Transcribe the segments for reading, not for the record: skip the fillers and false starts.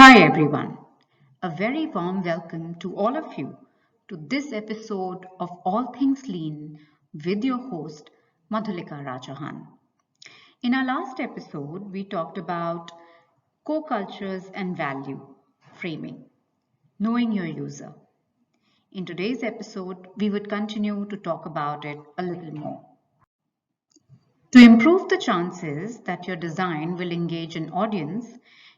Hi everyone, a very warm welcome to all of you to this episode of All Things Lean with your host Madhulika Rajahan. In our last episode, we talked about co-cultures and value framing, knowing your user. In today's episode, we would continue to talk about it a little more. To improve the chances that your design will engage an audience,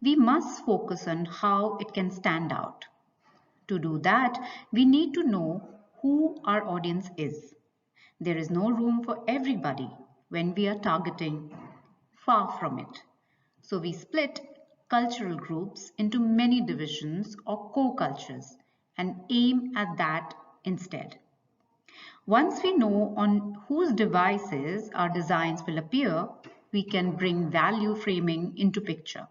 we must focus on how it can stand out. To do that, we need to know who our audience is. There is no room for everybody when we are targeting, far from it. So we split cultural groups into many divisions or co-cultures and aim at that instead. Once we know on whose devices our designs will appear, we can bring value framing into picture.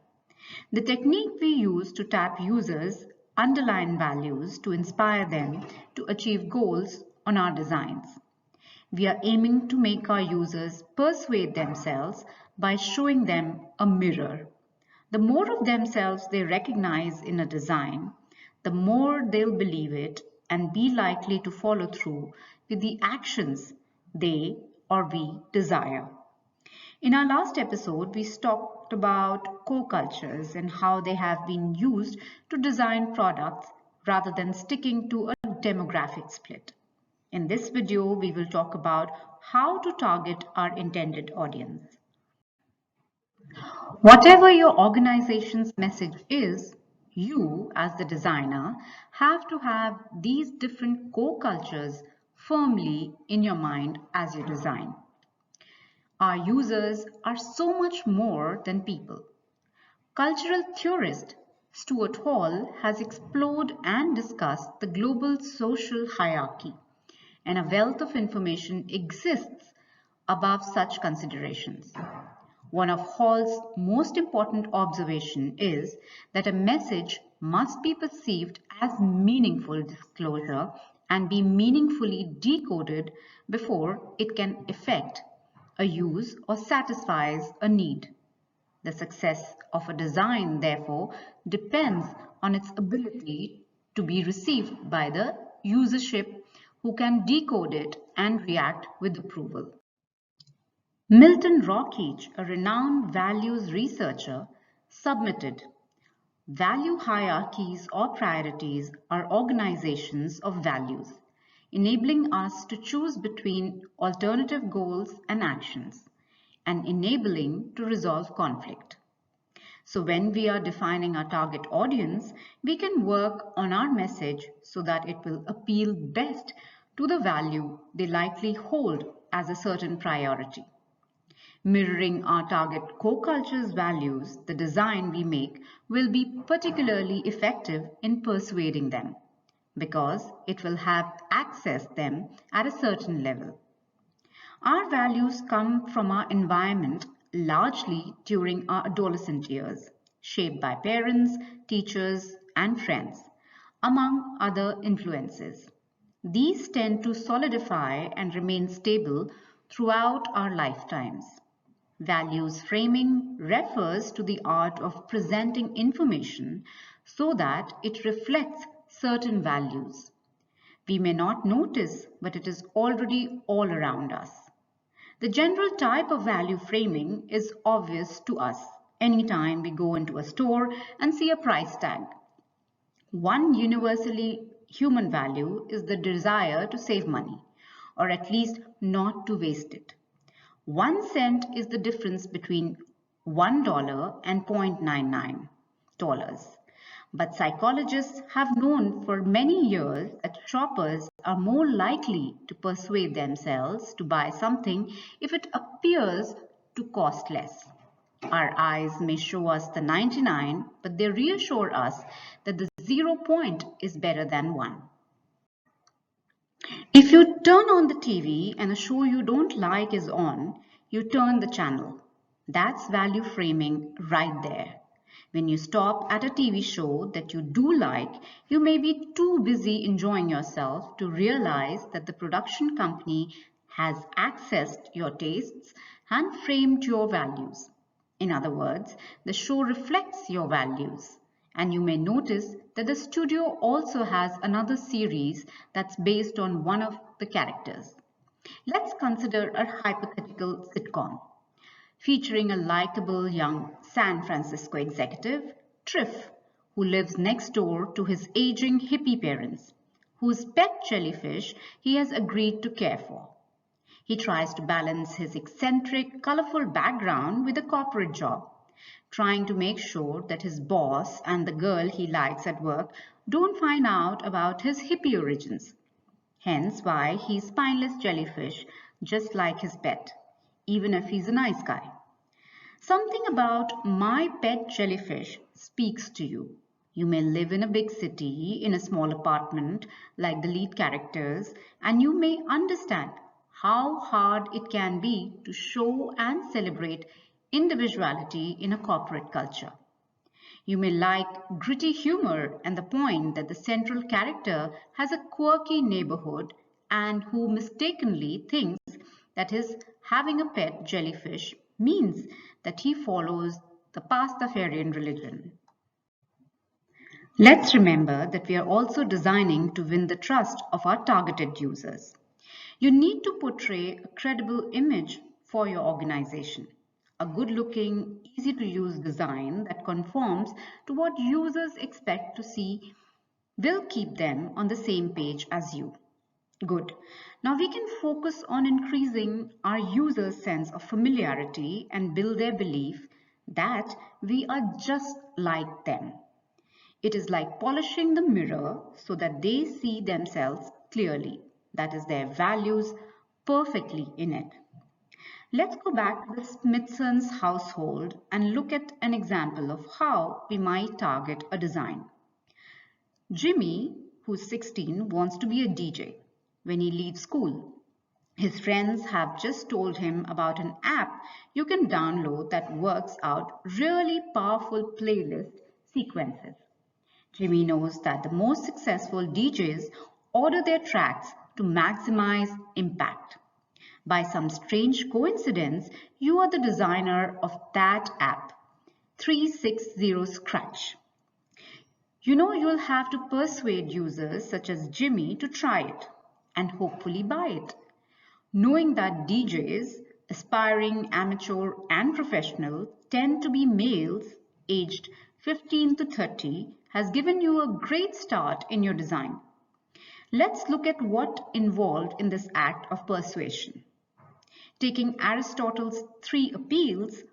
The technique we use to tap users' underlying values to inspire them to achieve goals on our designs. We are aiming to make our users persuade themselves by showing them a mirror. The more of themselves they recognize in a design, the more they'll believe it and be likely to follow through with the actions they or we desire. In our last episode, we talked about co-cultures and how they have been used to design products rather than sticking to a demographic split. In this video, we will talk about how to target our intended audience. Whatever your organization's message is, you as the designer have to have these different co-cultures firmly in your mind as you design. Our users are so much more than people. Cultural theorist Stuart Hall has explored and discussed the global social hierarchy, and a wealth of information exists above such considerations. One of Hall's most important observations is that a message must be perceived as meaningful disclosure and be meaningfully decoded before it can affect a use or satisfies a need. The success of a design, therefore, depends on its ability to be received by the usership who can decode it and react with approval. Milton Rockich, a renowned values researcher, submitted, value hierarchies or priorities are organizations of values, enabling us to choose between alternative goals and actions, and enabling to resolve conflict. So when we are defining our target audience, we can work on our message so that it will appeal best to the value they likely hold as a certain priority. Mirroring our target co-culture's values, the design we make will be particularly effective in persuading them because it will have accessed them at a certain level. Our values come from our environment largely during our adolescent years, shaped by parents, teachers, and friends, among other influences. These tend to solidify and remain stable throughout our lifetimes. Values framing refers to the art of presenting information so that it reflects certain values. We may not notice, but it is already all around us. The general type of value framing is obvious to us anytime we go into a store and see a price tag. One universally human value is the desire to save money, or at least not to waste it. 1 cent is the difference between $1 and $0.99. But psychologists have known for many years that shoppers are more likely to persuade themselves to buy something if it appears to cost less. Our eyes may show us the 99, but they reassure us that the 0 point is better than 1. If you turn on the TV and a show you don't like is on, you turn the channel. That's value framing right there. When you stop at a TV show that you do like, you may be too busy enjoying yourself to realize that the production company has accessed your tastes and framed your values. In other words, the show reflects your values, And you may notice that the studio also has another series that's based on one of the characters. Let's consider a hypothetical sitcom featuring a likable young San Francisco executive, Triff, who lives next door to his aging hippie parents, whose pet jellyfish he has agreed to care for. He tries to balance his eccentric, colorful background with a corporate job, trying to make sure that his boss and the girl he likes at work don't find out about his hippie origins. Hence why he's spineless jellyfish, just like his pet, even if he's a nice guy. Something about my pet jellyfish speaks to you. You may live in a big city, in a small apartment, like the lead characters, and you may understand how hard it can be to show and celebrate individuality in a corporate culture. You may like gritty humor and the point that the central character has a quirky neighborhood and who mistakenly thinks that his having a pet jellyfish means that he follows the Pastafarian religion. Let's remember that we are also designing to win the trust of our targeted users. You need to portray a credible image for your organization. A good-looking, easy-to-use design that conforms to what users expect to see will keep them on the same page as you. Good. Now we can focus on increasing our users' sense of familiarity and build their belief that we are just like them. It is like polishing the mirror so that they see themselves clearly, that is, their values perfectly in it. Let's go back to the Smithson's household and look at an example of how we might target a design. Jimmy, who's 16, wants to be a DJ when he leaves school. His friends have just told him about an app you can download that works out really powerful playlist sequences. Jimmy knows that the most successful DJs order their tracks to maximize impact. By some strange coincidence, you are the designer of that app, 360 Scratch. You know you'll have to persuade users such as Jimmy to try it and hopefully buy it. Knowing that DJs, aspiring, amateur, and professional, tend to be males aged 15 to 30 has given you a great start in your design. Let's look at what involved in this act of persuasion. Taking Aristotle's three appeals,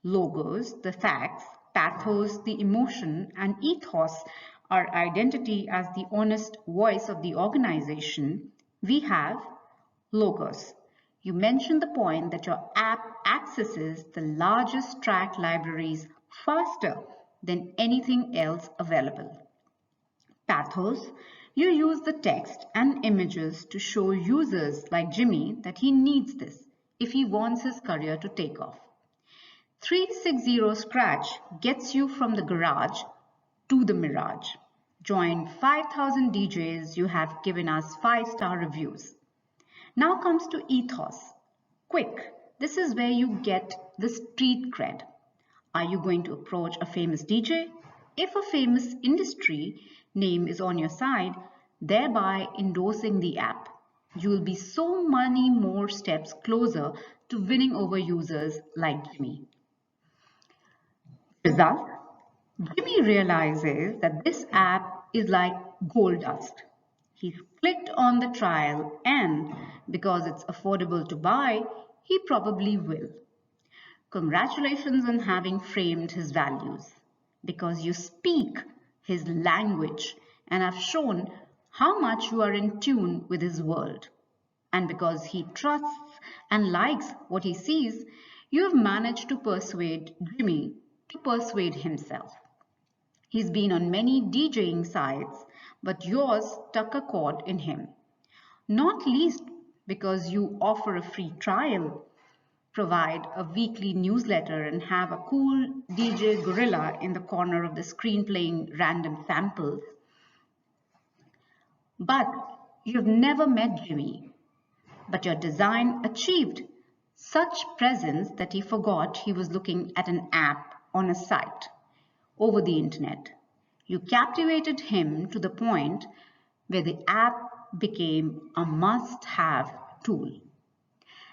logos, the facts, pathos, the emotion, and ethos, our identity as the honest voice of the organization, we have logos. You mentioned the point that your app accesses the largest track libraries faster than anything else available. Pathos, you use the text and images to show users like Jimmy that he needs this if he wants his career to take off. 360 Scratch gets you from the garage to the mirage. Join 5,000 DJs, you have given us 5-star reviews. Now comes to ethos. Quick, this is where you get the street cred. Are you going to approach a famous DJ? If a famous industry name is on your side, thereby endorsing the app, you will be so many more steps closer to winning over users like Jimmy. Result? Jimmy realizes that this app is like gold dust. He's clicked on the trial and because it's affordable to buy, he probably will. Congratulations on having framed his values because you speak his language and have shown how much you are in tune with his world. And because he trusts and likes what he sees, you have managed to persuade Jimmy to persuade himself. He's been on many DJing sites, but yours stuck a chord in him. Not least because you offer a free trial, provide a weekly newsletter, and have a cool DJ gorilla in the corner of the screen playing random samples. But you've never met Jimmy. But your design achieved such presence that he forgot he was looking at an app on a site over the internet. You captivated him to the point where the app became a must-have tool.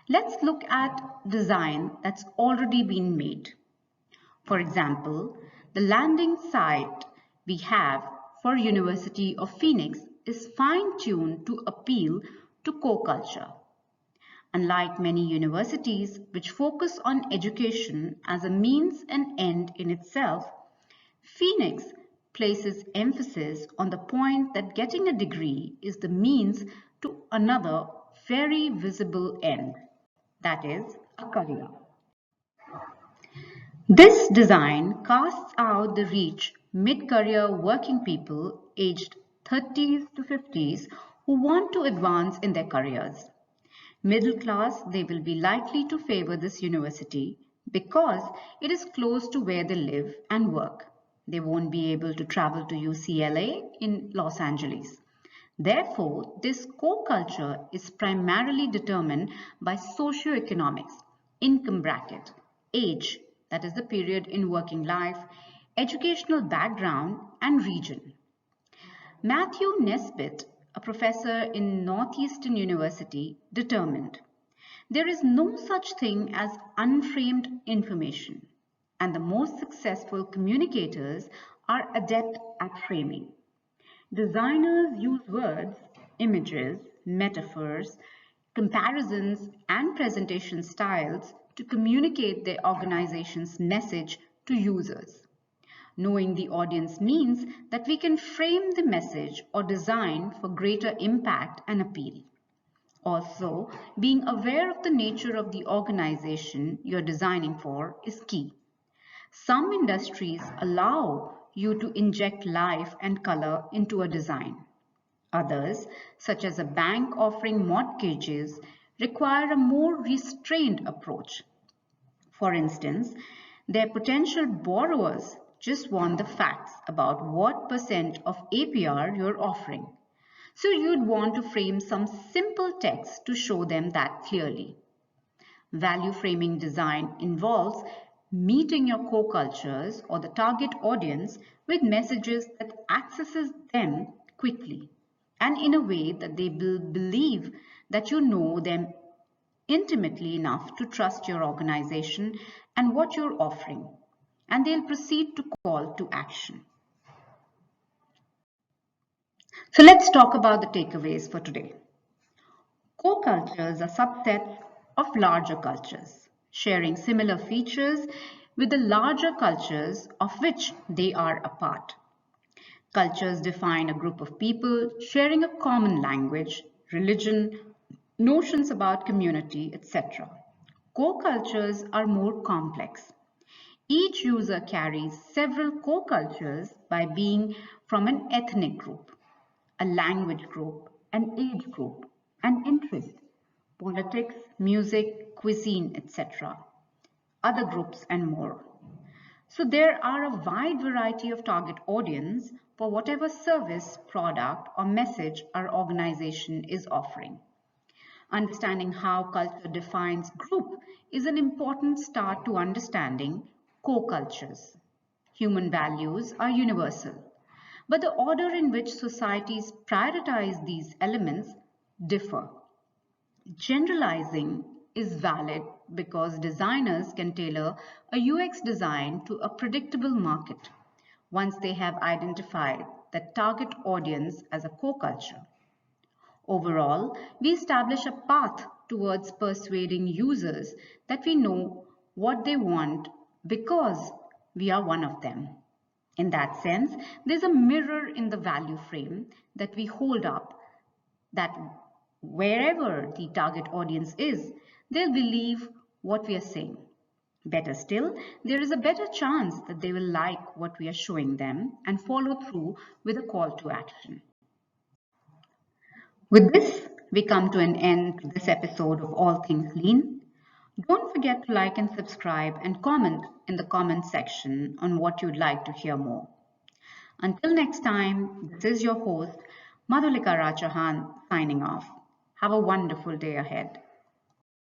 Let's look at design that's already been made. For example, the landing site we have for University of Phoenix is fine-tuned to appeal to co-culture. Unlike many universities which focus on education as a means and end in itself, Phoenix places emphasis on the point that getting a degree is the means to another very visible end, that is, a career. This design casts out the reach mid-career working people aged 30s to 50s who want to advance in their careers. Middle class, they will be likely to favor this university because it is close to where they live and work. They won't be able to travel to UCLA in Los Angeles. Therefore, this co-culture is primarily determined by socioeconomics, income bracket, age, that is the period in working life, educational background, and region. Matthew Nesbitt, a professor in Northeastern University, determined there is no such thing as unframed information, and the most successful communicators are adept at framing. Designers use words, images, metaphors, comparisons, and presentation styles to communicate their organization's message to users. Knowing the audience means that we can frame the message or design for greater impact and appeal. Also, being aware of the nature of the organization you're designing for is key. Some industries allow you to inject life and color into a design. Others, such as a bank offering mortgages, require a more restrained approach. For instance, their potential borrowers just want the facts about what percent of APR you're offering. So you'd want to frame some simple text to show them that clearly. Value framing design involves meeting your co-cultures or the target audience with messages that accesses them quickly and in a way that they will believe that you know them intimately enough to trust your organization and what you're offering, and they'll proceed to call to action. So let's talk about the takeaways for today. Co-cultures are subsets of larger cultures, sharing similar features with the larger cultures of which they are a part. Cultures define a group of people sharing a common language, religion, notions about community, etc. Co-cultures are more complex. Each user carries several co-cultures by being from an ethnic group, a language group, an age group, an interest, politics, music, cuisine, etc., other groups and more. So there are a wide variety of target audience for whatever service, product, or message our organization is offering. Understanding how culture defines group is an important start to understanding co-cultures. Human values are universal, but the order in which societies prioritize these elements differ. Generalizing is valid because designers can tailor a UX design to a predictable market once they have identified the target audience as a co-culture. Overall, we establish a path towards persuading users that we know what they want because we are one of them. In that sense, there's a mirror in the value frame that we hold up that wherever the target audience is, they'll believe what we are saying. Better still, there is a better chance that they will like what we are showing them and follow through with a call to action. With this, we come to an end to this episode of All Things Lean. Don't forget to like and subscribe and comment in the comment section on what you'd like to hear more. Until next time, this is your host, Madhulika Rajahan, signing off. Have a wonderful day ahead.